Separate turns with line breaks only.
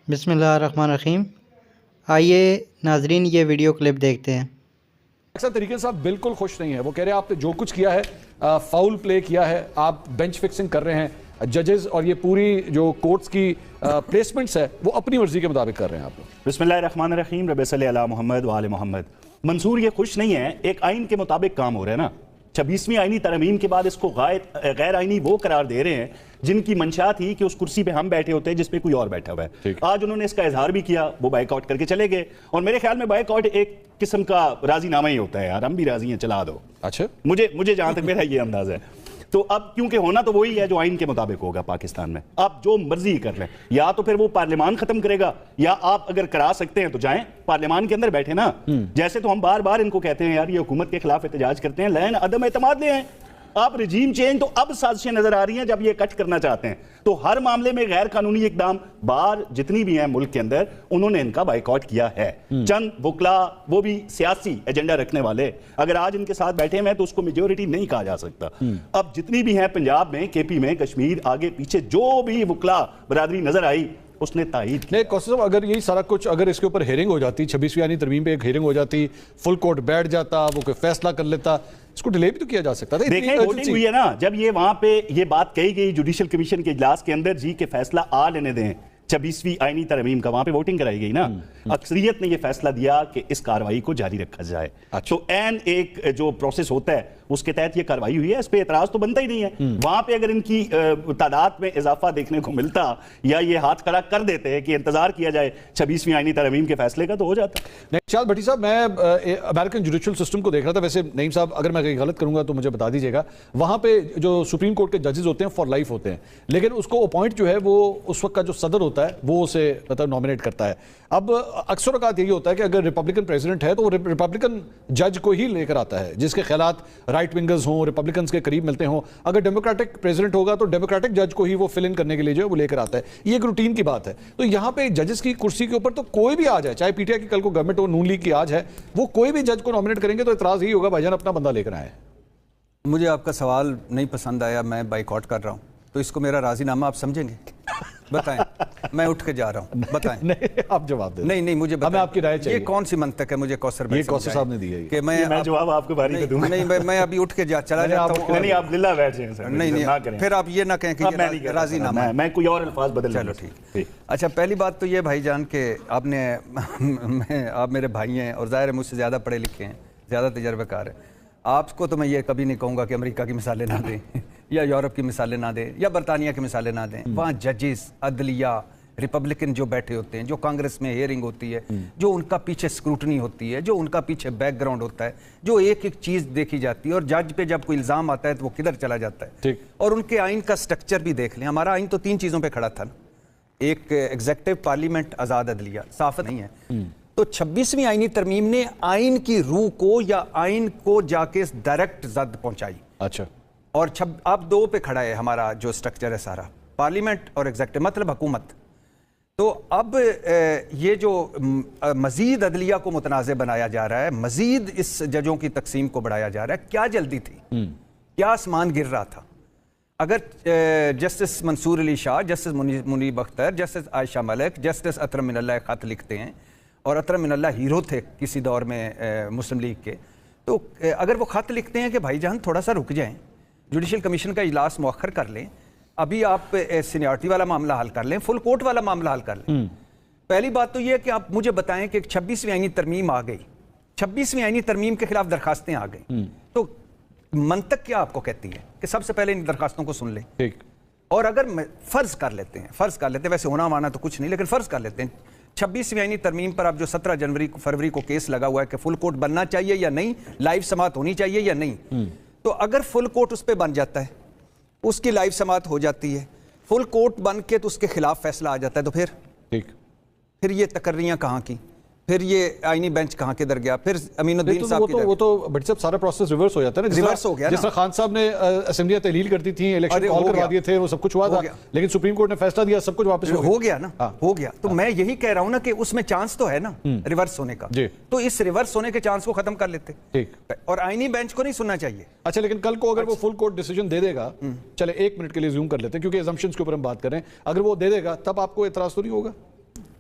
بسم اللہ الرحمن الرحیم۔ آئیے ناظرین یہ ویڈیو کلپ دیکھتے ہیں۔
اکثر طریقے صاحب بالکل خوش نہیں ہے، وہ کہہ رہے ہیں آپ نے جو کچھ کیا ہے فاؤل پلے کیا ہے، آپ بینچ فکسنگ کر رہے ہیں، ججز اور یہ پوری جو کورٹس کی پلیسمنٹس ہے وہ اپنی مرضی کے مطابق کر رہے ہیں آپ لوگ۔
بسم اللہ الرحمن الرحیم، رب صلی علی محمد وآل محمد۔ منصور یہ خوش نہیں ہے، ایک آئین کے مطابق کام ہو رہا ہے نا۔ 26ویں آئینی ترمیم کے بعد اس کو غیر آئینی وہ قرار دے رہے ہیں جن کی منشا تھی کہ اس کرسی پہ ہم بیٹھے ہوتے ہیں جس پہ کوئی اور بیٹھا ہوا ہے۔ آج انہوں نے اس کا اظہار بھی کیا، وہ بائیک آؤٹ کر کے چلے گئے، اور میرے خیال میں بائیک آؤٹ ایک قسم کا راضی نامہ ہی ہوتا ہے، یار ہم بھی راضی ہیں، چلا دو۔
اچھا،
مجھے جہاں تک میرا یہ انداز ہے، تو اب کیونکہ ہونا تو وہی ہے جو آئین کے مطابق ہوگا پاکستان میں، آپ جو مرضی کر لیں، یا تو پھر وہ پارلیمان ختم کرے گا، یا آپ اگر کرا سکتے ہیں تو جائیں پارلیمان کے اندر بیٹھے نا۔ جیسے تو ہم بار بار ان کو کہتے ہیں یار یہ حکومت کے خلاف احتجاج کرتے ہیں، لین عدم اعتماد لے ہیں آپ، رجیم چینج تو اب سازشیں نظر آ رہی ہیں جب یہ کٹ کرنا چاہتے ہیں، تو ہر معاملے میں غیر قانونی اقدام بار جتنی بھی ہیں ملک کے اندر انہوں نے ان کا بائیکاٹ کیا ہے۔ چند وکلا وہ بھی سیاسی ایجنڈا رکھنے والے اگر آج ان کے ساتھ بیٹھے ہیں تو اس کو میجورٹی نہیں کہا جا سکتا۔ اب جتنی بھی ہیں پنجاب میں، کے پی میں، کشمیر، آگے پیچھے جو بھی وکلا برادری نظر آئی اس نے تائید کی۔
نہیں کوثر صاحب، اگر یہی سارا کچھ اگر اس کے اوپر ہیرنگ ہو جاتی، 26ویں آئینی ترمیم پہ ایک ہیرنگ ہو جاتی، فل کورٹ بیٹھ جاتا، وہ کوئی فیصلہ کر لیتا، اس کو ڈیلے بھی تو کیا جا سکتا تھا۔
دیکھیں ووٹنگ ہوئی ہے نا، جب یہ وہاں پہ یہ بات کہی گئی جوڈیشل کمیشن کے اجلاس کے اندر جی کہ فیصلہ آ لینے دیں 26ویں آئینی ترمیم کا، وہاں پہ ووٹنگ کرائی گئی نا، اکثریت نے یہ فیصلہ دیا کہ اس کاروائی کو جاری رکھا جائے۔ تو این ایک جو پروسیس ہوتا ہے اس کے تحت یہ کاروائی ہوئی ہے، اس پہ اعتراض تو بنتا ہی نہیں ہے۔ وہاں پہ اگر ان کی تعداد میں اضافہ دیکھنے کو ملتا یا یہ ہاتھ کھڑا کر دیتے کہ انتظار کیا جائے 26ویں آئینی ترمیم کے فیصلے کا تو ہو جاتا۔
شاد بھٹی صاحب، میں امریکن جوڈیشل سسٹم کو دیکھ رہا تھا، ویسے نعیم صاحب اگر میں کہیں غلط کروں گا تو مجھے بتا دیجیے گا، وہاں پہ جو سپریم کورٹ کے ججز ہوتے ہیں فار لائف ہوتے ہیں، لیکن اس کو اپوائنٹ جو ہے وہ اس وقت کا جو صدر ہوتا ہے وہ اسے مطلب نامنیٹ کرتا ہے۔ اب اکثر اوقات یہی ہوتا ہے کہ اگر ریپبلکن پریزیڈنٹ ہے تو وہ ریپبلکن جج کو ہی لے کر آتا ہے جس کے خیالات رائٹ ونگرز ہوں، ریپبلکنز کے قریب ملتے ہوں۔ اگر ڈیموکریٹک پریزیڈنٹ ہوگا تو ڈیموکریٹک جج کو ہی وہ فل ان کرنے کے لیے جو ہے وہ لے کر آتا ہے، یہ ایک روٹین کی بات ہے۔ تو یہاں پہ ججز کی کرسی کے اوپر تو کوئی بھی آ جائے، چاہے پی ٹی آئی کی کل کو گورنمنٹ ہو، نون لیگ کی آج ہے، وہ کوئی بھی جج کو نامنیٹ کریں گے تو اعتراض یہی ہوگا بھائی جان اپنا بندہ لے کر آئے۔
مجھے آپ کا سوال نہیں پسند آیا، میں بائیک آؤٹ کر رہا ہوں، تو اس کو میرا راضی نامہ آپ سمجھیں گے؟ بتائیں، میں اٹھ کے جا رہا ہوں، بتائیں۔
نہیں آپ جواب دیں۔
نہیں مجھے بتائیں،
ہمیں آپ کی رائے چاہیے۔
یہ کون سی منطق ہے مجھے کوثر بھائی؟
یہ کوثر صاحب نے دی ہے
کہ
میں جواب آپ کو باری پہ دوں گا۔
نہیں میں ابھی اٹھ کے چلا جاتا ہوں۔
نہیں آپ للہ بیٹھ جائیں سر،
نہیں پھر آپ یہ نہ کہیں کہ راضی نامہ ہے،
میں کوئی اور الفاظ بدل
چلو ٹھیک۔ اچھا، پہلی بات تو یہ بھائی جان کہ آپ میرے بھائی ہیں اور ظاہر ہے مجھ سے زیادہ پڑھے لکھے ہیں، زیادہ تجربہ کار ہیں، آپ کو تو میں یہ کبھی نہیں کہوں گا کہ امریکہ کی مثالیں نہ دیں یا یورپ کی مثالیں نہ دیں یا برطانیہ کی مثالیں نہ دیں۔ وہاں ججز، عدلیہ، ریپبلکن جو بیٹھے ہوتے ہیں، جو کانگریس میں ہیئرنگ ہوتی ہے، جو ان کا پیچھے اسکروٹنی ہوتی ہے، جو ان کا پیچھے بیک گراؤنڈ ہوتا ہے، جو ایک ایک چیز دیکھی جاتی ہے، اور جج پہ جب کوئی الزام آتا ہے تو وہ کدھر چلا جاتا ہے۔ اور ان کے آئین کا سٹرکچر بھی دیکھ لیں، ہمارا آئین تو 3 چیزوں پہ کھڑا تھا نا، ایک ایگزیکٹو، پارلیمنٹ، آزاد عدلیہ، صاف نہیں ہے۔ تو 26ویں آئینی ترمیم نے آئین کی روح کو یا آئین کو جا کے ڈائریکٹ زد پہنچائی۔
اچھا، اور
اب 2 پہ کھڑا ہے ہمارا جو سٹرکچر ہے سارا، پارلیمنٹ اور ایگزیکٹو، مطلب حکومت۔ تو اب یہ جو مزید عدلیہ کو متنازع بنایا جا رہا ہے، مزید اس ججوں کی تقسیم کو بڑھایا جا رہا ہے، کیا جلدی تھی؟ کیا آسمان گر رہا تھا؟ اگر جسٹس منصور علی شاہ، جسٹس منیب اختر، جسٹس عائشہ ملک، جسٹس اطہر من اللہ خط لکھتے ہیں، اور اطہر من اللہ ہیرو تھے کسی دور میں مسلم لیگ کے، تو اگر وہ خط لکھتے ہیں کہ بھائی جان تھوڑا سا رک جائیں، جوڈیشل کمیشن کا اجلاس مؤخر کر لیں، ابھی آپ سینیورٹی والا معاملہ حل کر لیں، فل کورٹ والا معاملہ حل کر لیں۔ پہلی بات تو یہ ہے کہ آپ مجھے بتائیں کہ 26ویں آئینی ترمیم آ گئی، 26ویں آئینی ترمیم کے خلاف درخواستیں آ گئی، تو منطق کیا آپ کو کہتی ہے کہ سب سے پہلے ان درخواستوں کو سن لیں؟ اور اگر فرض کر لیتے ہیں، ویسے ہونا مانا تو کچھ نہیں، لیکن فرض کر لیتے ہیں 26ویں آئینی ترمیم پر اب جو 17 فروری کو کیس لگا ہوا ہے کہ فل کورٹ بننا چاہیے یا نہیں، لائیو سماعت ہونی چاہیے یا نہیں، تو اگر فل کورٹ اس پہ بن جاتا ہے، اس کی لائیو سماعت ہو جاتی ہے، فل کورٹ بن کے تو اس کے خلاف فیصلہ آ جاتا ہے، تو پھر یہ تقرریاں کہاں کی، پھر یہ آئینی بینچ کہاں کے در گیا، پھر امین الدین صاحب کی
وہ تو بھٹی صاحب سارا پروسیس ریورس ہو جاتا ہے نا،
ریورس ہو گیا،
جس طرح خان صاحب نے اسمبلیاں تحلیل کرتی تھیں، الیکشن کال کروا دیے تھے، وہ سب کچھ ہوا تھا، لیکن سپریم کورٹ نے فیصلہ دیا، سب کچھ واپس
ہو گیا نا، ہو گیا۔ تو میں یہی کہہ رہا ہوں نا کہ اس میں چانس تو ہے نا ریورس ہونے کا، تو اس ریورس ہونے کے چانس کو ختم کر لیتے، اور آئینی بینچ کو نہیں سننا چاہیے۔
اچھا، لیکن کل کو اگر وہ فل کورٹ ڈیسیجن دے دے گا، چلے 1 منٹ کے لیے زوم کر لیتے ہیں کیونکہ assumptions کے اوپر ہم بات کر رہے ہیں، اگر وہ دے دے گا تب آپ کو اعتراض تو نہیں ہوگا؟